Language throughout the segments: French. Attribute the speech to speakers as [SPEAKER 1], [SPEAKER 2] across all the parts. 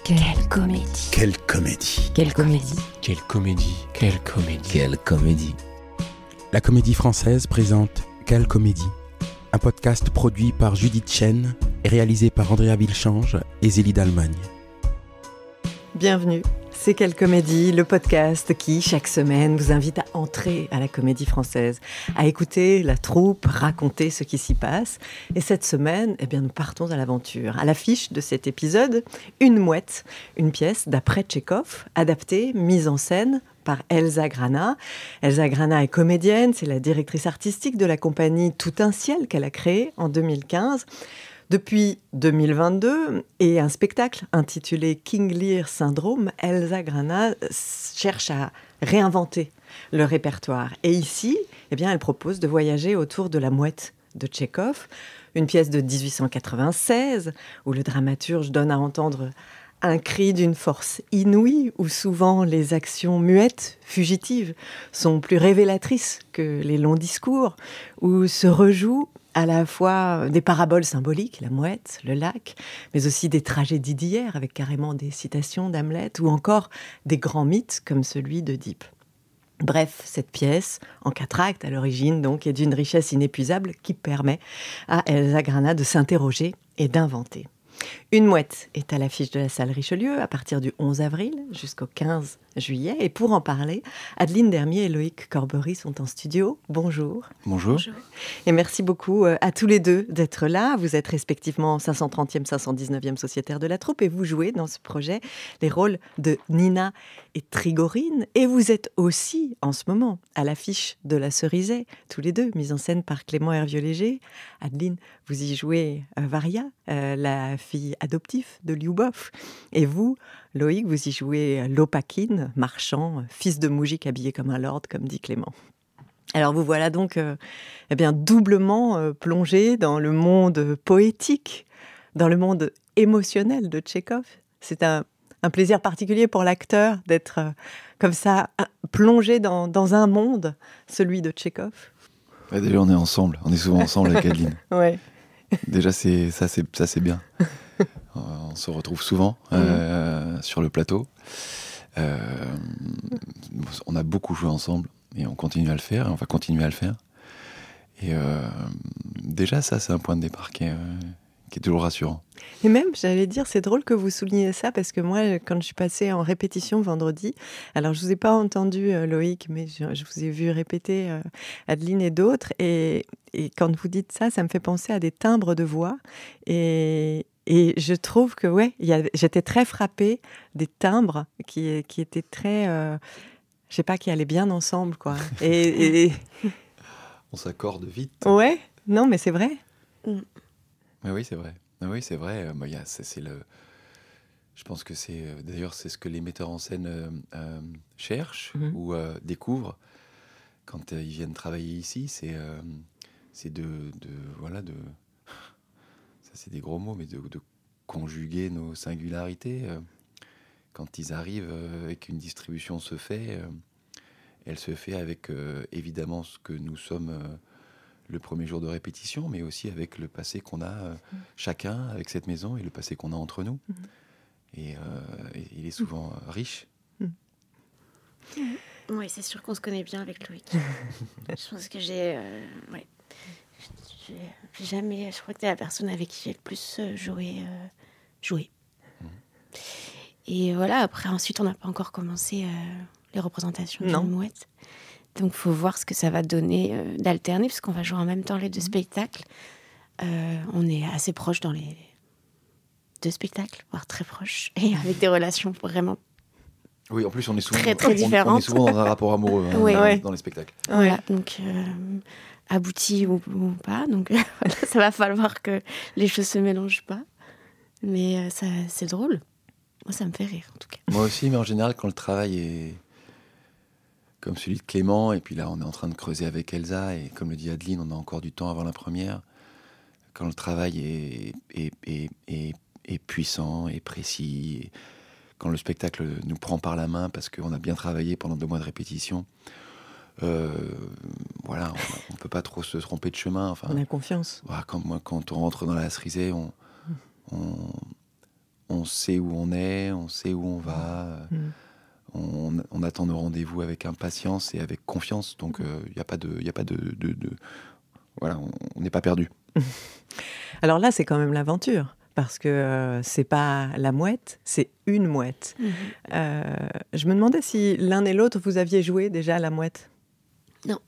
[SPEAKER 1] Quelle comédie.
[SPEAKER 2] Quelle comédie.
[SPEAKER 1] Quelle comédie.
[SPEAKER 3] Quelle comédie. Quelle comédie.
[SPEAKER 2] Quelle comédie.
[SPEAKER 4] La Comédie Française présente Quelle comédie, un podcast produit par Judith Chen et réalisé par Andrea Villechange et Zélie d'Allemagne.
[SPEAKER 5] Bienvenue, c'est Quelle comédie, le podcast qui, chaque semaine, vous invite à entrer à la Comédie Française, à écouter la troupe raconter ce qui s'y passe. Et cette semaine, nous partons à l'aventure. À l'affiche de cet épisode, Une mouette, une pièce d'après Tchekhov, adaptée, mise en scène par Elsa Grana. Elsa Grana est comédienne, c'est la directrice artistique de la compagnie Tout un ciel qu'elle a créée en 2015. Depuis 2022, et un spectacle intitulé King Lear Syndrome, Elsa Grana cherche à réinventer le répertoire. Et ici, elle propose de voyager autour de La mouette de Tchekhov, une pièce de 1896, où le dramaturge donne à entendre un cri d'une force inouïe, où souvent les actions muettes, fugitives, sont plus révélatrices que les longs discours, où se rejouent à la fois des paraboles symboliques, la mouette, le lac, mais aussi des tragédies d'hier, avec carrément des citations d'Hamlet, ou encore des grands mythes comme celui d'Œdipe. Bref, cette pièce, en 4 actes à l'origine, donc, est d'une richesse inépuisable qui permet à Elsa Grana de s'interroger et d'inventer. Une mouette est à l'affiche de la salle Richelieu à partir du 11 avril jusqu'au 15 juillet. Et pour en parler, Adeline Dermier et Loïc Corbery sont en studio. Bonjour.
[SPEAKER 3] Bonjour.
[SPEAKER 5] Et merci beaucoup à tous les deux d'être là. Vous êtes respectivement 530e, 519e sociétaire de la troupe et vous jouez dans ce projet les rôles de Nina et Trigorine. Et vous êtes aussi, en ce moment, à l'affiche de La Cerisay, tous les deux, mise en scène par Clément Hervieux-Léger. Adeline, vous y jouez Varia, la fille adoptive de Lyubov. Et vous, Loïc, vous y jouez Lopakhin, marchand, fils de moujik habillé comme un lord, comme dit Clément. Alors vous voilà donc doublement plongé dans le monde poétique, dans le monde émotionnel de Tchekhov. C'est un plaisir particulier pour l'acteur d'être comme ça, plongé dans un monde, celui de Tchekhov.
[SPEAKER 6] Ouais, déjà on est ensemble, on est souvent ensemble avec Adeline.
[SPEAKER 5] Ouais.
[SPEAKER 6] Déjà c'est bien. On se retrouve souvent sur le plateau. On a beaucoup joué ensemble et on continue à le faire, et on va continuer à le faire. Et déjà ça c'est un point de départ qui est toujours rassurant.
[SPEAKER 5] Et même, j'allais dire, c'est drôle que vous souligniez ça, parce que moi, quand je suis passée en répétition vendredi, alors je ne vous ai pas entendu, Loïc, mais je vous ai vu répéter Adeline et d'autres, et quand vous dites ça, ça me fait penser à des timbres de voix, et je trouve que, j'étais très frappée des timbres qui étaient très, je sais pas, qui allaient bien ensemble, quoi.
[SPEAKER 6] On s'accorde vite.
[SPEAKER 5] Ouais, non, mais c'est vrai.
[SPEAKER 6] Mais oui, c'est vrai. Oui, c'est vrai. Je pense que c'est d'ailleurs c'est ce que les metteurs en scène cherchent ou découvrent quand ils viennent travailler ici. C'est ça, c'est des gros mots, mais de conjuguer nos singularités. Quand ils arrivent et qu'une distribution se fait, elle se fait avec évidemment ce que nous sommes. Le premier jour de répétition, mais aussi avec le passé qu'on a chacun avec cette maison et le passé qu'on a entre nous. Et il est souvent riche.
[SPEAKER 1] Oui, c'est sûr qu'on se connaît bien avec Loïc. Je pense que j'ai jamais... Je crois que t'es la personne avec qui j'ai le plus joué. Et voilà, après, ensuite, on n'a pas encore commencé les représentations d'une mouette. Donc, il faut voir ce que ça va donner d'alterner, parce qu'on va jouer en même temps les deux spectacles. On est assez proches dans les deux spectacles, voire très proches, et avec des relations vraiment
[SPEAKER 6] oui, en plus, on est souvent,
[SPEAKER 1] très différentes.
[SPEAKER 6] On est souvent dans un rapport amoureux dans les spectacles.
[SPEAKER 1] Voilà, donc abouti ou pas. Donc, voilà, ça va falloir que les choses se mélangent pas. Mais ça, c'est drôle. Moi, ça me fait rire, en tout cas.
[SPEAKER 6] Moi aussi, mais en général, quand le travail est comme celui de Clément, et puis là on est en train de creuser avec Elsa, et comme le dit Adeline, on a encore du temps avant la première. Quand le travail est puissant et précis, et quand le spectacle nous prend par la main parce qu'on a bien travaillé pendant 2 mois de répétition, voilà, on peut pas trop se tromper de chemin. Enfin,
[SPEAKER 5] on a confiance.
[SPEAKER 6] Voilà, quand on rentre dans la Cerisay, on on sait où on est, on sait où on va. On attend nos rendez-vous avec impatience et avec confiance. Donc, il n'y a pas de... Voilà, on n'est pas perdu.
[SPEAKER 5] Alors là, c'est quand même l'aventure. Parce que c'est pas la mouette, c'est une mouette. Je me demandais si l'un et l'autre, vous aviez joué déjà à la mouette.
[SPEAKER 1] Non.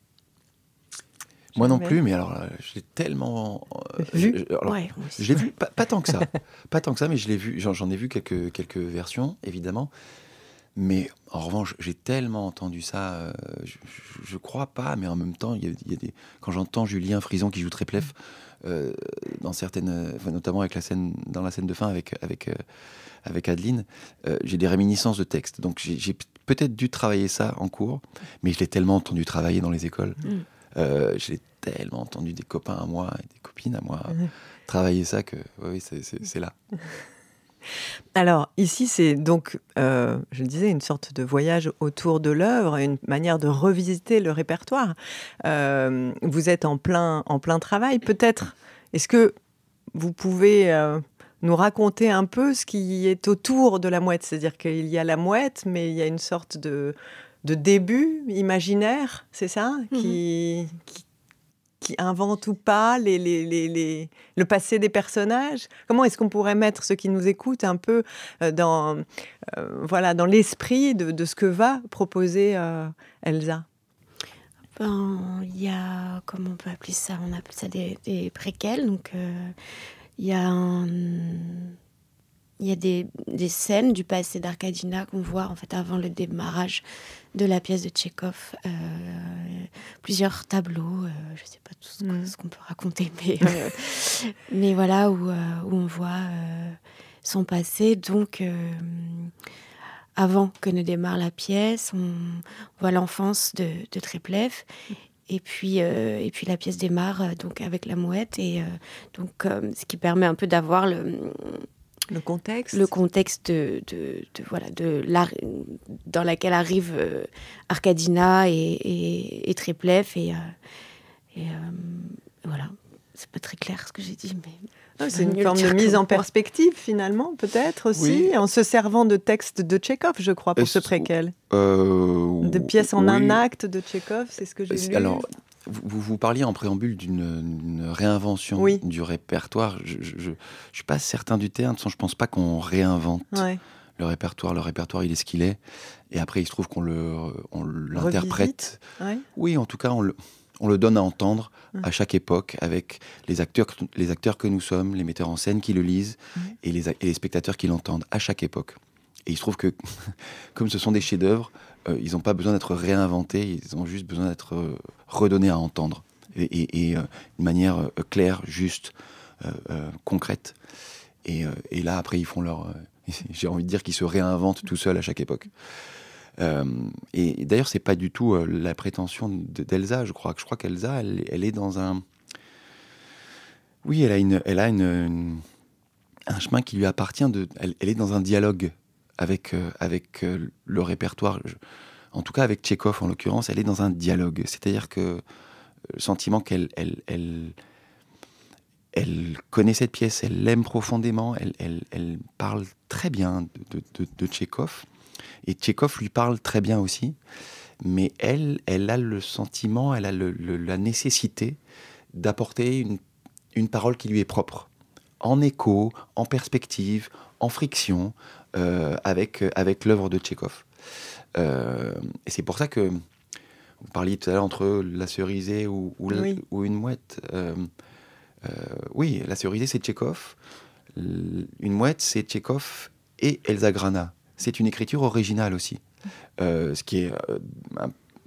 [SPEAKER 6] Moi non plus, mais alors, je l'ai tellement...
[SPEAKER 5] vu.
[SPEAKER 6] Je l'ai vu, pas tant que ça. Pas tant que ça, mais je l'ai vu, j'en ai vu quelques versions, évidemment. Mais en revanche, j'ai tellement entendu ça, je crois pas, mais en même temps, il y a des... quand j'entends Julien Frison qui joue Tréplef, dans certaines, notamment dans la scène de fin avec Adeline, j'ai des réminiscences de textes. Donc j'ai peut-être dû travailler ça en cours, mais je l'ai tellement entendu travailler dans les écoles. Je l'ai tellement entendu des copains à moi et des copines à moi travailler ça que oui, c'est là.
[SPEAKER 5] Alors, ici, c'est donc, je le disais, une sorte de voyage autour de l'œuvre, une manière de revisiter le répertoire. Vous êtes en plein travail. Peut-être, est-ce que vous pouvez nous raconter un peu ce qui est autour de la mouette ? C'est-à-dire qu'il y a la mouette, mais il y a une sorte de début imaginaire, c'est ça, qui invente ou pas le passé des personnages. Comment est-ce qu'on pourrait mettre ceux qui nous écoutent un peu dans l'esprit de ce que va proposer Elsa ?
[SPEAKER 1] Il y a, comment on peut appeler ça ? On appelle ça des préquels. Donc, il y a des scènes du passé d'Arkadina qu'on voit en fait avant le démarrage de la pièce de Tchekhov. Plusieurs tableaux, je ne sais pas tout ce qu'on peut raconter, mais voilà, où on voit son passé. Donc, avant que ne démarre la pièce, on voit l'enfance de Tréplef. Et puis la pièce démarre donc avec la mouette. Et ce qui permet un peu d'avoir
[SPEAKER 5] le contexte dans laquelle arrive Arkadina et Tréplef et voilà, c'est pas très clair ce que j'ai dit, mais c'est une forme de mise en perspective finalement, peut-être aussi, en se servant de textes de Tchekhov, je crois, pour ce préquel. De pièces en un acte de Tchekhov, c'est ce que j'ai lu.
[SPEAKER 6] Alors, vous parliez en préambule d'une réinvention du répertoire. Je ne suis pas certain du terme, je ne pense pas qu'on réinvente le répertoire. Le répertoire, il est ce qu'il est. Et après, il se trouve qu'on l'interprète. Oui, en tout cas, on le donne à entendre à chaque époque avec les acteurs que nous sommes, les metteurs en scène qui le lisent et les spectateurs qui l'entendent à chaque époque. Et il se trouve que, comme ce sont des chefs-d'œuvre, ils n'ont pas besoin d'être réinventés, ils ont juste besoin d'être redonnés à entendre. Et d'une manière claire, juste, concrète. Et là, après, ils font leur... j'ai envie de dire qu'ils se réinventent tout seuls à chaque époque. Et d'ailleurs, c'est pas du tout la prétention d'Elsa. Je crois qu'Elsa, elle est dans un... Oui, elle a un chemin qui lui appartient. Elle est dans un dialogue avec le répertoire. En tout cas, avec Tchekhov, en l'occurrence, elle est dans un dialogue. C'est-à-dire que le sentiment qu'elle connaît cette pièce, elle l'aime profondément, elle parle très bien de Tchekhov. Et Tchekhov lui parle très bien aussi, mais elle a le sentiment, elle a la nécessité d'apporter une parole qui lui est propre, en écho, en perspective, en friction, avec l'œuvre de Tchekhov. Et c'est pour ça que vous parliez tout à l'heure entre la cerisée ou une mouette. Oui, la cerisée, c'est Tchekhov. Une mouette, c'est Tchekhov et Elsa Grana. C'est une écriture originale aussi. Ce qui est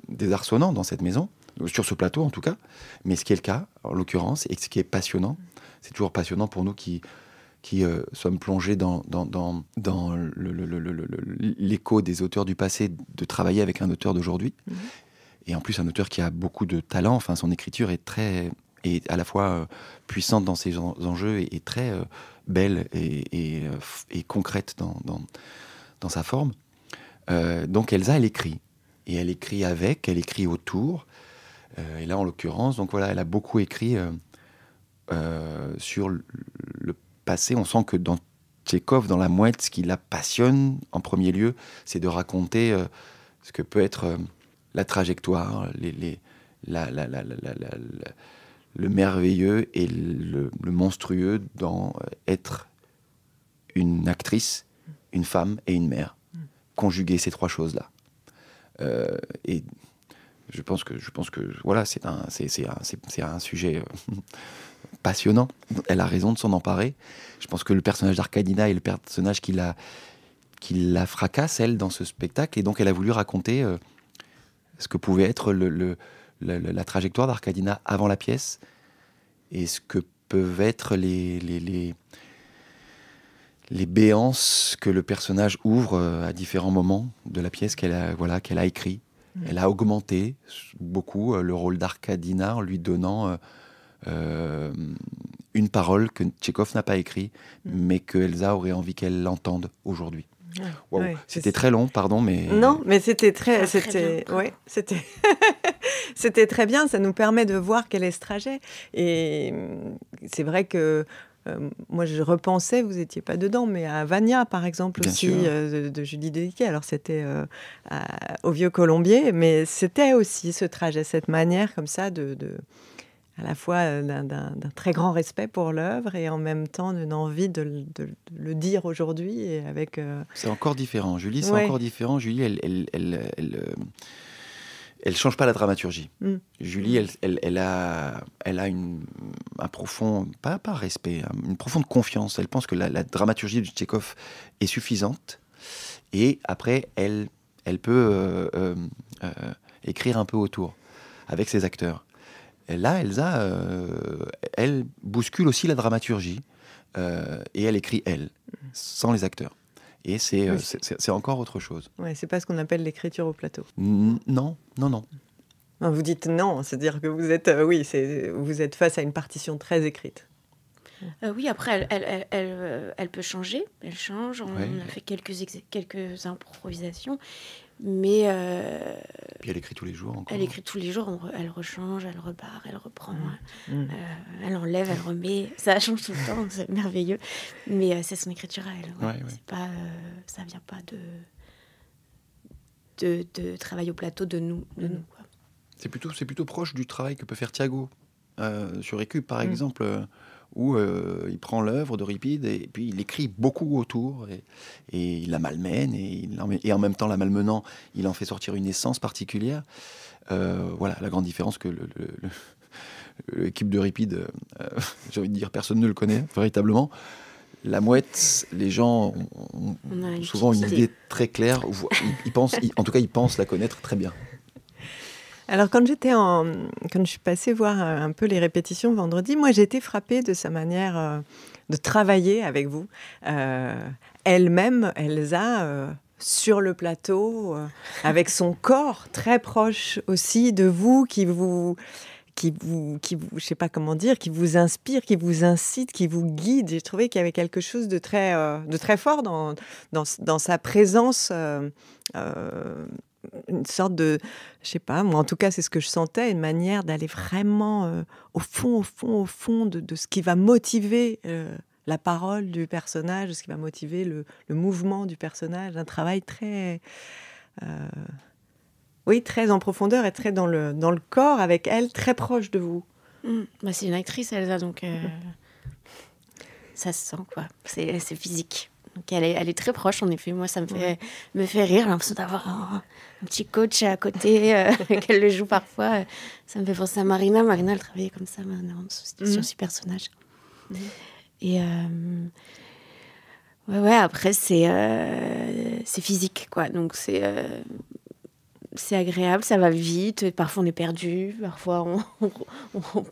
[SPEAKER 6] désarçonnant dans cette maison, sur ce plateau en tout cas, mais ce qui est le cas, en l'occurrence, et ce qui est passionnant, c'est toujours passionnant pour nous qui sommes plongés dans l'écho des auteurs du passé, de travailler avec un auteur d'aujourd'hui. Et en plus, un auteur qui a beaucoup de talent. Enfin, son écriture est à la fois puissante dans ses enjeux et très belle et concrète dans sa forme. Donc Elsa, elle écrit. Et elle écrit elle écrit autour. Et là, en l'occurrence, donc voilà, elle a beaucoup écrit sur le passé. On sent que dans Tchekhov, dans La Mouette, ce qui la passionne en premier lieu, c'est de raconter ce que peut être la trajectoire, le merveilleux et le monstrueux dans être une actrice, une femme et une mère. Conjuguer ces trois choses-là. Et je pense que voilà, c'est un sujet passionnant. Elle a raison de s'en emparer. Je pense que le personnage d'Arkadina est le personnage qui la fracasse, elle, dans ce spectacle. Et donc, elle a voulu raconter ce que pouvait être la trajectoire d'Arkadina avant la pièce et ce que peuvent être les béances que le personnage ouvre à différents moments de la pièce qu'elle a écrit. Elle a augmenté beaucoup le rôle d'Arkadina en lui donnant une parole que Tchekhov n'a pas écrite, mais que Elsa aurait envie qu'elle l'entende aujourd'hui. Wow.
[SPEAKER 5] Ouais,
[SPEAKER 6] c'était très long, pardon, mais...
[SPEAKER 5] Non, mais c'était c'était très bien. Ça nous permet de voir quel est ce trajet. Et c'est vrai que moi, je repensais, vous n'étiez pas dedans, mais à Vania, par exemple,
[SPEAKER 6] Bien
[SPEAKER 5] aussi,
[SPEAKER 6] sûr.
[SPEAKER 5] De Julie Dédiquet. Alors, c'était au Vieux Colombier, mais c'était aussi ce trajet, cette manière comme ça à la fois d'un très grand respect pour l'œuvre et en même temps d'une envie de le dire aujourd'hui. Et avec,
[SPEAKER 6] C'est encore différent. Julie, c'est
[SPEAKER 5] Ouais.
[SPEAKER 6] encore différent. Julie, elle change pas la dramaturgie. Julie, elle a un profond, pas respect, une profonde confiance. Elle pense que la dramaturgie de Tchekhov est suffisante. Et après, elle peut écrire un peu autour, avec ses acteurs. Et là, Elsa, elle bouscule aussi la dramaturgie. Et elle écrit, elle, sans les acteurs. Et c'est encore autre chose.
[SPEAKER 5] ouais, c'est pas ce qu'on appelle l'écriture au plateau.
[SPEAKER 6] Non.
[SPEAKER 5] Non, vous dites non, c'est-à-dire que vous êtes, vous êtes face à une partition très écrite.
[SPEAKER 1] Oui, après, elle peut changer. Elle change. On
[SPEAKER 6] Ouais.
[SPEAKER 1] a fait quelques improvisations. Mais
[SPEAKER 6] Puis elle écrit tous les jours encore.
[SPEAKER 1] elle écrit tous les jours. Elle rechange, elle repart, elle reprend. Elle enlève, elle remet. Ça change tout le temps, donc c'est merveilleux. Mais c'est son écriture à elle. Ouais.
[SPEAKER 6] Ouais.
[SPEAKER 1] C'est pas, ça vient pas de travail au plateau de nous. Quoi.
[SPEAKER 6] C'est plutôt proche du travail que peut faire Thiago sur Récup, par exemple, où il prend l'œuvre d'Euripide et puis il écrit beaucoup autour et il la malmène et en même temps la malmenant, il en fait sortir une essence particulière. Voilà la grande différence que l'équipe d'Euripide, j'ai envie de dire, personne ne le connaît véritablement. La Mouette, les gens ont souvent une idée très claire. Ils pensent la connaître très bien.
[SPEAKER 5] Alors, quand je suis passée voir un peu les répétitions vendredi, moi, j'ai été frappée de sa manière de travailler avec vous. Elle-même, Elsa, sur le plateau, avec son corps très proche aussi de vous, qui vous, je sais pas comment dire, qui vous inspire, qui vous incite, qui vous guide. J'ai trouvé qu'il y avait quelque chose de très fort dans sa présence. Une sorte de, je sais pas, moi en tout cas c'est ce que je sentais, une manière d'aller vraiment au fond de ce qui va motiver la parole du personnage, ce qui va motiver le mouvement du personnage, un travail très très en profondeur et très dans le corps avec elle, très proche de vous.
[SPEAKER 1] Bah, c'est une actrice, Elsa, donc ça se sent, quoi. C'est physique. Donc elle est très proche, en effet. Moi, ça me fait rire. J'ai l'impression d'avoir un petit coach à côté, qu'elle le joue parfois. Ça me fait penser à Marina. Marina, elle travaillait comme ça sur ce personnage. Et après, c'est physique, quoi. Donc c'est agréable, ça va vite. Parfois, on est perdu. Parfois,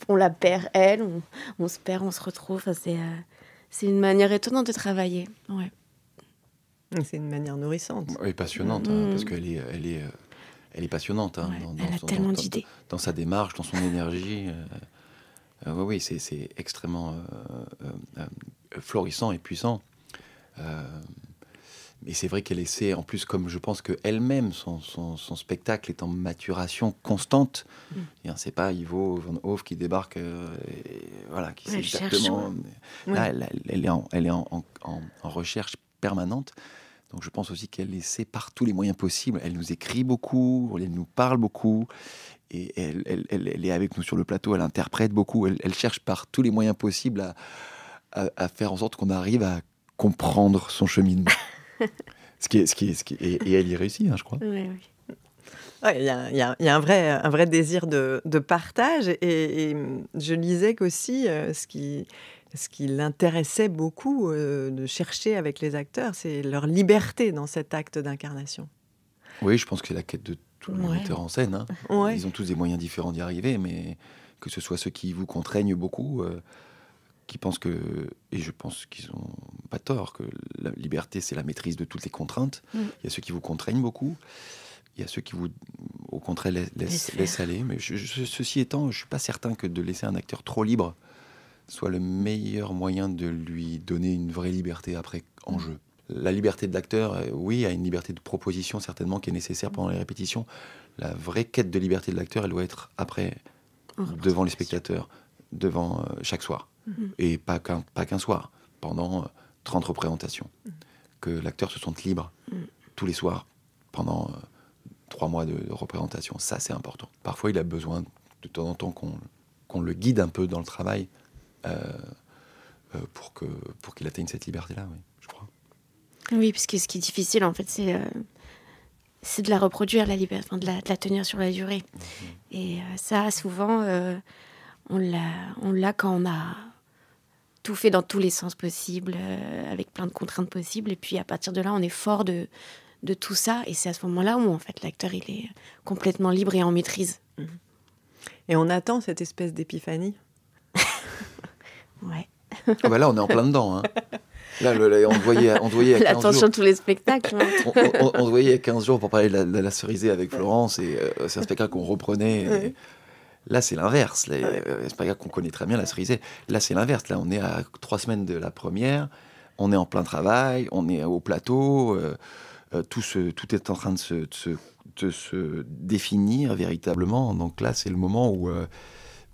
[SPEAKER 1] on la perd, elle. On se perd, on se retrouve. Enfin, c'est une manière étonnante de travailler. Ouais.
[SPEAKER 5] C'est une manière nourrissante.
[SPEAKER 6] Oui, passionnante, parce qu'elle est passionnante. Hein,
[SPEAKER 1] Ouais, elle a tellement d'idées.
[SPEAKER 6] Dans sa démarche, dans son énergie. Oui, c'est extrêmement florissant et puissant. Mais c'est vrai qu'elle essaie, en plus, comme je pense qu'elle-même, son spectacle est en maturation constante. C'est pas Ivo Van Hove qui débarque, qui sait exactement. Là, elle est en recherche permanente. Donc je pense aussi qu'elle essaie par tous les moyens possibles. Elle nous écrit beaucoup, elle nous parle beaucoup. Et elle est avec nous sur le plateau, elle interprète beaucoup. Elle cherche par tous les moyens possibles à faire en sorte qu'on arrive à comprendre son cheminement. Et elle y réussit, je crois.
[SPEAKER 1] Oui.
[SPEAKER 5] Il y a un vrai désir de partage. Et je lisais qu'aussi, ce qui l'intéressait beaucoup de chercher avec les acteurs, c'est leur liberté dans cet acte d'incarnation.
[SPEAKER 6] Oui, je pense que c'est la quête de tous les metteurs en scène.
[SPEAKER 5] Ouais.
[SPEAKER 6] Ils ont tous des moyens différents d'y arriver, mais que ce soit ceux qui vous contraignent beaucoup, qui pensent que, et je pense qu'ils n'ont pas tort, que la liberté, c'est la maîtrise de toutes les contraintes. Il y a ceux qui vous contraignent beaucoup, il y a ceux qui vous, au contraire, laissent aller. Mais ceci étant, je ne suis pas certain que de laisser un acteur trop libre soit le meilleur moyen de lui donner une vraie liberté après en jeu. La liberté de l'acteur, oui, a une liberté de proposition certainement qui est nécessaire pendant les répétitions. La vraie quête de liberté de l'acteur, elle doit être après, devant les spectateurs, devant chaque soir. Et pas qu'un soir, pendant 30 représentations. Que l'acteur se sente libre tous les soirs, pendant 3 mois de représentation. Ça, c'est important. Parfois, il a besoin de temps en temps qu'on le guide un peu dans le travail pour qu'il atteigne cette liberté-là, oui, je crois.
[SPEAKER 1] Oui, parce que ce qui est difficile, en fait, c'est de la reproduire, la liberté, de la tenir sur la durée. Et ça, souvent, on l'a quand on a tout fait dans tous les sens possibles, avec plein de contraintes possibles. Et puis, à partir de là, on est fort de tout ça. Et c'est à ce moment-là où, en fait, l'acteur, il est complètement libre et en maîtrise.
[SPEAKER 5] Et on attend cette espèce d'épiphanie.
[SPEAKER 1] Ouais.
[SPEAKER 6] Là, on est en plein dedans. Là, on te voyait à 15 jours.
[SPEAKER 1] L'attention de tous les spectacles.
[SPEAKER 6] On te voyait il y a 15 jours pour parler de la cerisée avec Florence. Et c'est un spectacle qu'on reprenait. Là, c'est l'inverse. C'est un spectacle qu'on connaît très bien, la cerisée. Là, c'est l'inverse. Là, on est à 3 semaines de la première. On est en plein travail. On est au plateau. Tout est en train de se définir véritablement. Donc là, c'est le moment où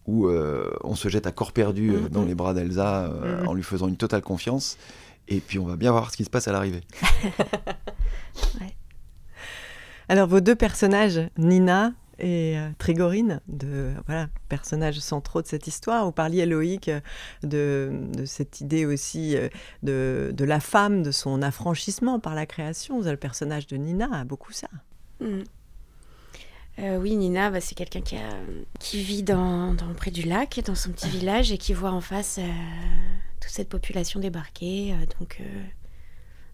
[SPEAKER 6] on se jette à corps perdu dans les bras d'Elsa en lui faisant une totale confiance. Et puis, on va bien voir ce qui se passe à l'arrivée.
[SPEAKER 5] Ouais. Alors, vos 2 personnages, Nina et Trigorine, personnages centraux de cette histoire. Vous parliez, Loïc, de cette idée aussi de la femme, de son affranchissement par la création. Le personnage de Nina a beaucoup ça.
[SPEAKER 1] Oui, Nina, c'est quelqu'un qui vit près du lac, dans son petit village, et qui voit en face toute cette population débarquer. Donc,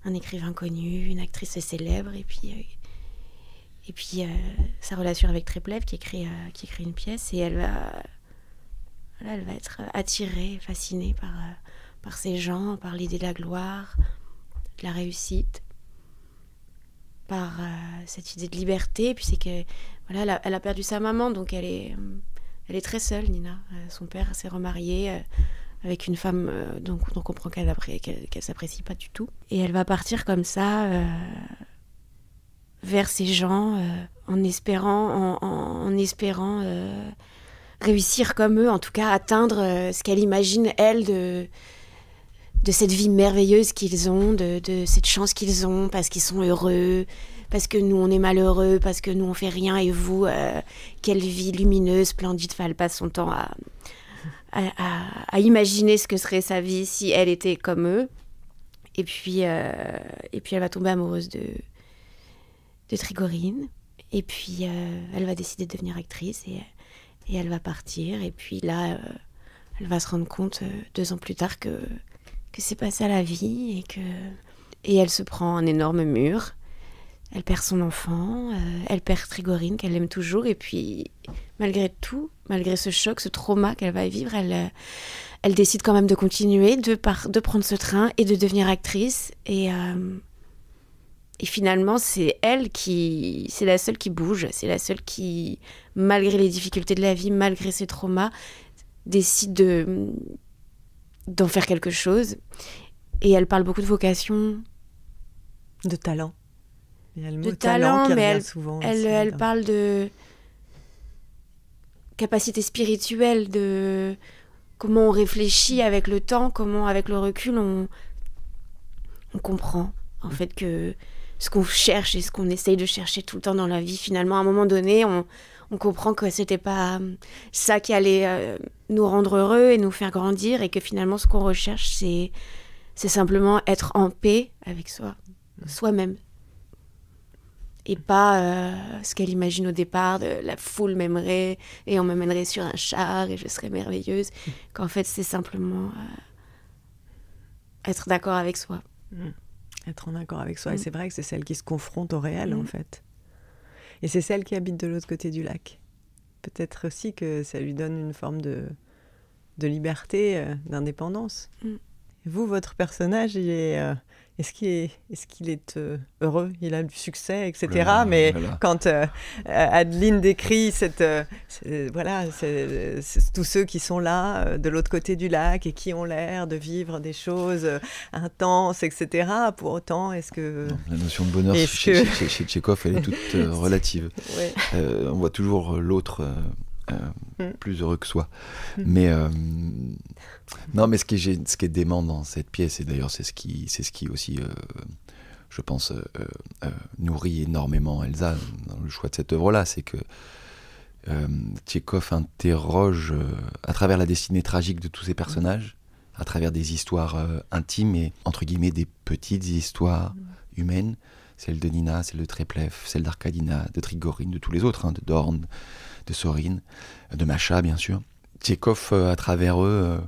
[SPEAKER 1] un écrivain connu, une actrice célèbre, et puis sa relation avec Treplev, qui écrit une pièce, et elle va être attirée, fascinée par ces gens, par l'idée de la gloire, de la réussite, par cette idée de liberté. Et puis c'est que elle a perdu sa maman, donc elle est très seule, Nina. Son père s'est remarié avec une femme dont on comprend qu'elle s'apprécie pas du tout. Et elle va partir comme ça vers ces gens en espérant réussir comme eux, en tout cas atteindre ce qu'elle imagine, elle, de cette vie merveilleuse qu'ils ont, de cette chance qu'ils ont, parce qu'ils sont heureux, parce que nous, on est malheureux, parce que nous, on fait rien, et vous, quelle vie lumineuse, splendide. Elle passe son temps à imaginer ce que serait sa vie si elle était comme eux. Et puis elle va tomber amoureuse de Trigorine. Et puis, elle va décider de devenir actrice, et elle va partir. Et puis là, elle va se rendre compte 2 ans plus tard que c'est pas ça la vie, et elle se prend un énorme mur. Elle perd son enfant, elle perd Trigorine, qu'elle aime toujours, et puis malgré tout, malgré ce choc, ce trauma qu'elle va vivre, elle décide quand même de continuer, de prendre ce train et de devenir actrice. Et finalement, c'est la seule qui bouge, c'est la seule qui, malgré les difficultés de la vie, malgré ses traumas, décide d'en faire quelque chose. Et elle parle beaucoup de vocation,
[SPEAKER 5] De talent. Il y a le mot
[SPEAKER 1] De talent,
[SPEAKER 5] qui
[SPEAKER 1] mais
[SPEAKER 5] revient souvent.
[SPEAKER 1] elle parle de capacité spirituelle, de comment on réfléchit avec le temps, comment avec le recul on comprend en fait que ce qu'on cherche et ce qu'on essaye de chercher tout le temps dans la vie, finalement à un moment donné on comprend que c'était pas ça qui allait nous rendre heureux et nous faire grandir, et que finalement ce qu'on recherche c'est simplement être en paix avec soi-même. Et pas ce qu'elle imagine au départ, de la foule m'aimerait et on m'amènerait sur un char et je serais merveilleuse. Qu'en fait, c'est simplement être d'accord avec soi.
[SPEAKER 5] Être en accord avec soi. Et c'est vrai que c'est celle qui se confronte au réel, en fait. Et c'est celle qui habite de l'autre côté du lac. Peut-être aussi que ça lui donne une forme de liberté, d'indépendance. Et vous, votre personnage, est-ce qu'il est heureux? Il a du succès, etc. Mais quand Adeline décrit tous ceux qui sont là, de l'autre côté du lac, et qui ont l'air de vivre des choses intenses, etc. Pour autant, est-ce que...
[SPEAKER 6] Non, la notion de bonheur chez Tchekhov, elle est toute relative. Ouais. On voit toujours l'autre... plus heureux que soi. Mais non, mais ce qui est dément dans cette pièce, et d'ailleurs c'est ce qui aussi, je pense, nourrit énormément Elsa dans le choix de cette œuvre-là, c'est que Tchekhov interroge à travers la destinée tragique de tous ces personnages, à travers des histoires intimes et entre guillemets des petites histoires humaines, celle de Nina, celle de Treplev, celle d'Arkadina, de Trigorine, de tous les autres, de Dorn, de Sorine, de Masha, bien sûr. Tchekhov, à travers eux,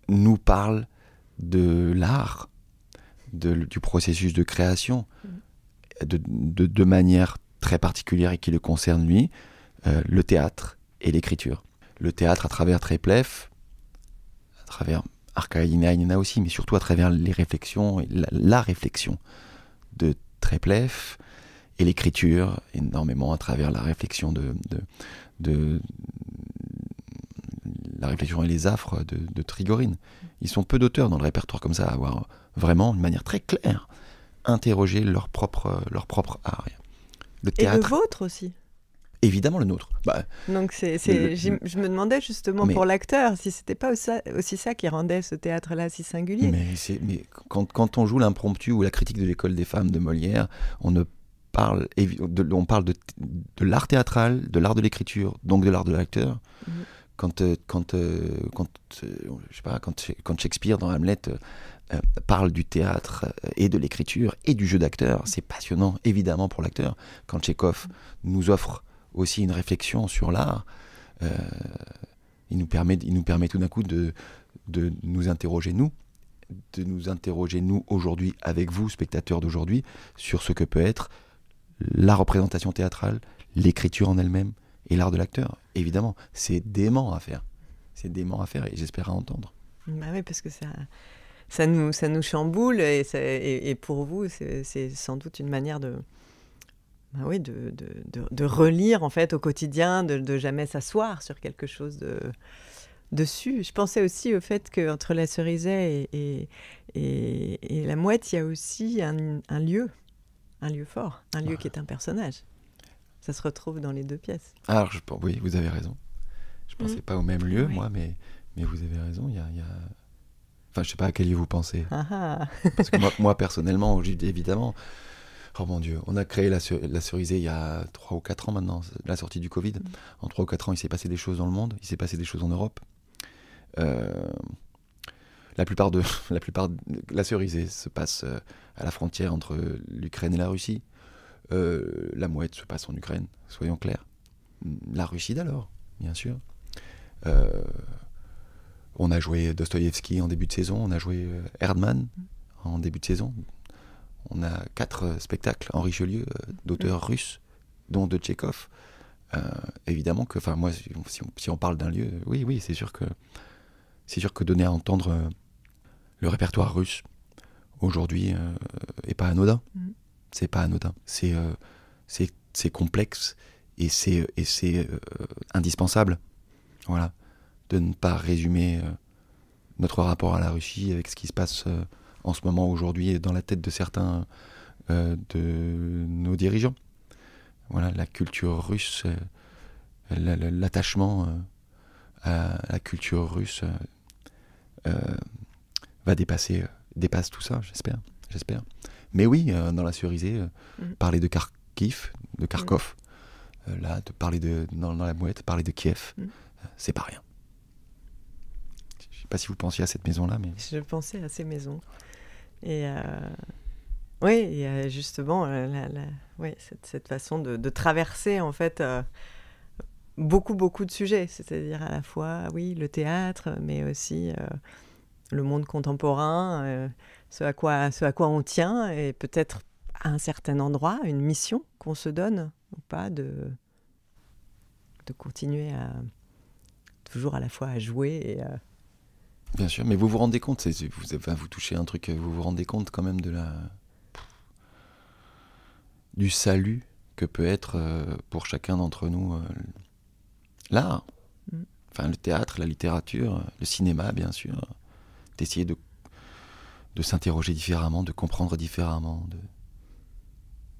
[SPEAKER 6] nous parle de l'art, du processus de création, de manière très particulière et qui le concerne lui, le théâtre et l'écriture. Le théâtre à travers Treplev, à travers Arkadina, il y en a aussi, mais surtout à travers les réflexions, la réflexion de Treplev, et l'écriture énormément à travers la réflexion la réflexion et les affres de Trigorine. Ils sont peu d'auteurs dans le répertoire comme ça à avoir vraiment, de manière très claire, interrogé leur propre art.
[SPEAKER 5] Le théâtre. Et le vôtre aussi.
[SPEAKER 6] Évidemment le nôtre.
[SPEAKER 5] Donc je me demandais justement pour l'acteur si c'était pas aussi ça qui rendait ce théâtre-là si singulier.
[SPEAKER 6] Mais quand on joue l'impromptu ou la critique de l'école des femmes de Molière, on parle de l'art théâtral, de l'art de l'écriture, donc de l'art de l'acteur. Quand Shakespeare dans Hamlet parle du théâtre et de l'écriture et du jeu d'acteur, c'est passionnant évidemment pour l'acteur. Quand Tchekhov nous offre aussi une réflexion sur l'art, il nous permet tout d'un coup de nous interroger nous aujourd'hui avec vous, spectateurs d'aujourd'hui, sur ce que peut être la représentation théâtrale, l'écriture en elle-même et l'art de l'acteur. Évidemment, c'est dément à faire. Et j'espère à entendre.
[SPEAKER 5] Bah oui, parce que ça nous chamboule et pour vous, c'est sans doute une manière de relire en fait au quotidien, de jamais s'asseoir sur quelque chose dessus. Je pensais aussi au fait qu'entre la Cerizay et la Mouette, il y a aussi un lieu fort, un lieu qui est un personnage. Ça se retrouve dans les deux pièces.
[SPEAKER 6] Alors, oui, vous avez raison. Je ne pensais pas au même lieu, moi, mais vous avez raison. Il y a... Enfin, je ne sais pas à quel lieu vous pensez. Parce que moi, personnellement, évidemment... Oh mon Dieu, on a créé la Cerizay il y a 3 ou 4 ans maintenant, la sortie du Covid. En 3 ou 4 ans, il s'est passé des choses dans le monde, il s'est passé des choses en Europe. La plupart de la Cerizay se passe à la frontière entre l'Ukraine et la Russie. La Mouette se passe en Ukraine, soyons clairs. La Russie d'alors, bien sûr. On a joué Dostoïevski en début de saison, on a joué Erdmann en début de saison. On a 4 spectacles en Richelieu d'auteurs russes, dont de Tchekhov. Évidemment que, moi, si on parle d'un lieu, oui, c'est sûr que donner à entendre le répertoire russe aujourd'hui est pas anodin. C'est pas anodin. C'est complexe et c'est indispensable. Voilà, de ne pas résumer notre rapport à la Russie avec ce qui se passe en ce moment aujourd'hui dans la tête de certains de nos dirigeants. Voilà, la culture russe, l'attachement à la culture russe dépasse tout ça, j'espère. Mais oui, dans la Cerisée, parler de Kharkiv, de Kharkov, là, de parler dans la Mouette, parler de Kiev, c'est pas rien. Je sais pas si vous pensiez à cette maison-là, mais...
[SPEAKER 5] Je pensais à ces maisons. Et oui, il y a justement cette façon de traverser, en fait, beaucoup de sujets. C'est-à-dire à la fois, oui, le théâtre, mais aussi le monde contemporain, ce à quoi on tient, et peut-être à un certain endroit, une mission qu'on se donne, ou pas, de continuer toujours à la fois à jouer et à...
[SPEAKER 6] Bien sûr, mais vous vous rendez compte, vous touchez un truc, vous vous rendez compte quand même du salut que peut être pour chacun d'entre nous l'art, enfin le théâtre, la littérature, le cinéma bien sûr, d'essayer de s'interroger différemment, de comprendre différemment,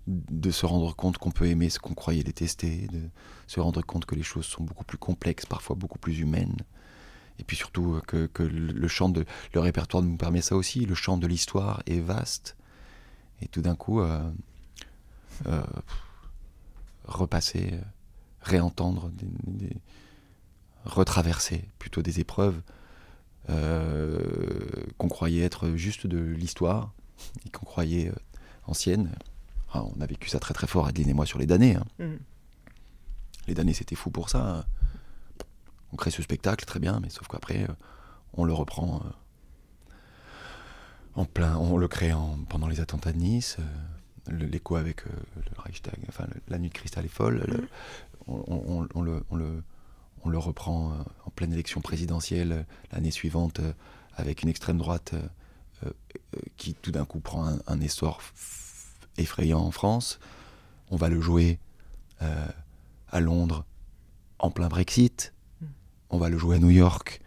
[SPEAKER 6] de se rendre compte qu'on peut aimer ce qu'on croyait détester, de se rendre compte que les choses sont beaucoup plus complexes, parfois beaucoup plus humaines. Et puis surtout que le répertoire nous permet ça aussi. Le champ de l'histoire est vaste. Et tout d'un coup, repasser, réentendre, retraverser plutôt des épreuves qu'on croyait être juste de l'histoire et qu'on croyait anciennes. Ah, on a vécu ça très très fort, Adeline et moi, sur les damnés. Les damnés, c'était fou pour ça. On crée ce spectacle, très bien, mais sauf qu'après, on le reprend on le crée pendant les attentats de Nice, l'écho avec le Reichstag, enfin la nuit de cristal est folle, on le reprend en pleine élection présidentielle l'année suivante avec une extrême droite qui tout d'un coup prend un essor effrayant en France. On va le jouer à Londres en plein Brexit. On va le jouer à New York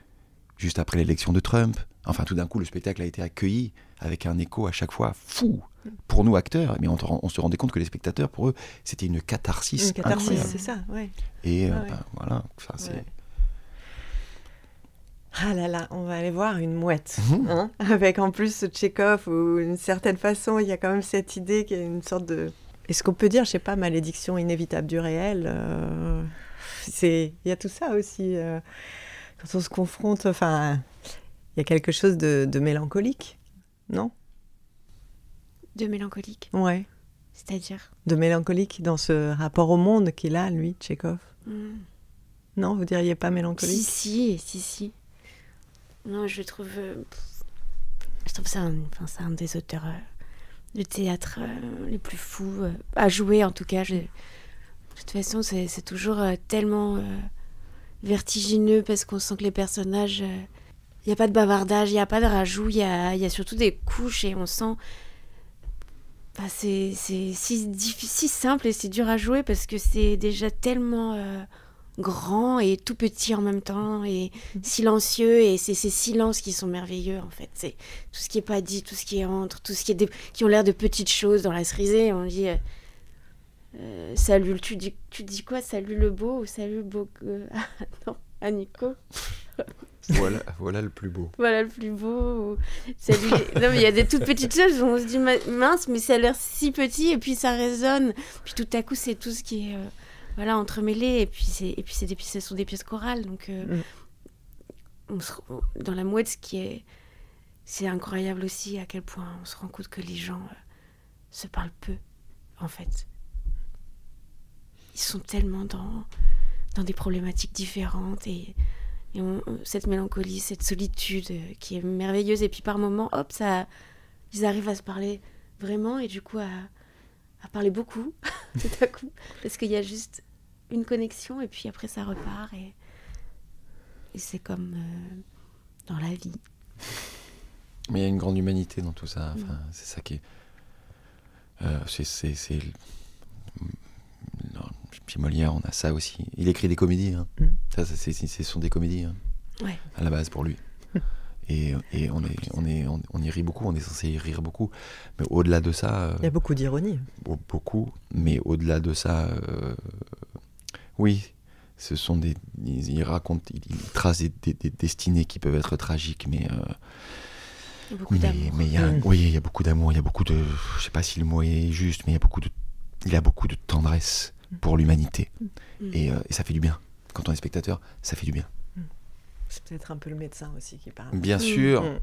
[SPEAKER 6] juste après l'élection de Trump. Enfin, tout d'un coup, le spectacle a été accueilli avec un écho à chaque fois fou pour nous acteurs. Mais on se rendait compte que les spectateurs, pour eux, c'était une catharsis.
[SPEAKER 5] Une catharsis, incroyable. C'est ça, ouais.
[SPEAKER 6] Et voilà, ça c'est...
[SPEAKER 5] Ouais. Ah là là, on va aller voir une mouette, hein, avec en plus ce Tchekhov où d'une certaine façon, il y a quand même cette idée qu'il y a une sorte de... Est-ce qu'on peut dire, je sais pas, malédiction inévitable du réel il y a tout ça aussi. Quand on se confronte, enfin, il y a quelque chose de mélancolique, non ?
[SPEAKER 1] De mélancolique ?
[SPEAKER 5] Ouais.
[SPEAKER 1] C'est-à-dire ?
[SPEAKER 5] De mélancolique dans ce rapport au monde qu'il a, lui, Tchekhov. Non, vous diriez pas mélancolique ?
[SPEAKER 1] Si. Non, je trouve ça un des auteurs de théâtre les plus fous à jouer, en tout cas. De toute façon, c'est toujours tellement vertigineux parce qu'on sent que les personnages... Il n'y a pas de bavardage, il n'y a pas de rajout, il y a surtout des couches et on sent... c'est si simple et c'est dur à jouer parce que c'est déjà tellement grand et tout petit en même temps et silencieux, et c'est ces silences qui sont merveilleux en fait. C'est tout ce qui n'est pas dit, tout ce qui est entre, tout ce qui ont l'air de petites choses dans la cerisée. On dit... salut, tu dis quoi? Salut le beau ou salut le beau? Non, à Nico.
[SPEAKER 6] Voilà le plus beau.
[SPEAKER 1] Voilà le plus beau. Ou... Salut. Non, mais il y a des toutes petites choses où on se dit mince, mais ça a l'air si petit et puis ça résonne. Puis tout à coup, c'est tout ce qui est entremêlé. Et puis ce sont des pièces chorales. Donc, dans la mouette, c'est incroyable aussi à quel point on se rend compte que les gens se parlent peu, en fait. Ils sont tellement dans des problématiques différentes et cette mélancolie, cette solitude qui est merveilleuse. Et puis par moments, hop, ils arrivent à se parler vraiment et du coup à parler beaucoup tout à coup, parce qu'il y a juste une connexion et puis après ça repart et c'est comme dans la vie.
[SPEAKER 6] Mais il y a une grande humanité dans tout ça. Enfin, c'est ça qui est... Puis Molière, on a ça aussi. Il écrit des comédies. Ça, ce sont des comédies.
[SPEAKER 1] Ouais.
[SPEAKER 6] À la base, pour lui. Et on y rit beaucoup, on est censé y rire beaucoup. Mais au-delà de ça...
[SPEAKER 5] Il y a beaucoup d'ironie.
[SPEAKER 6] Beaucoup, mais au-delà de ça, oui, ce sont il trace des destinées qui peuvent être tragiques, mais...
[SPEAKER 1] il y a beaucoup d'amour.
[SPEAKER 6] Mais il y a beaucoup d'amour, il y a beaucoup de... Je sais pas si le mot est juste, mais il y a beaucoup de tendresse pour l'humanité. Et ça fait du bien. Quand on est spectateur, ça fait du bien.
[SPEAKER 5] C'est peut-être un peu le médecin aussi qui parle.
[SPEAKER 6] Bien sûr.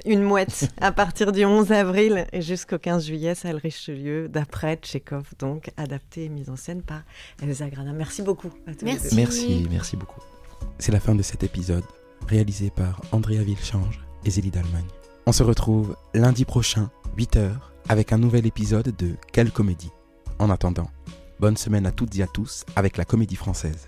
[SPEAKER 5] Une mouette, à partir du 11 avril et jusqu'au 15 juillet, salle Richelieu, d'après Tchekhov, donc adapté et mise en scène par Elsa Gradin. Merci beaucoup à tous les deux.
[SPEAKER 6] Merci beaucoup.
[SPEAKER 4] C'est la fin de cet épisode, réalisé par Andrea Villechange et Zélie d'Allemagne. On se retrouve lundi prochain, 8h, avec un nouvel épisode de Quelle comédie. En attendant, bonne semaine à toutes et à tous avec la Comédie Française.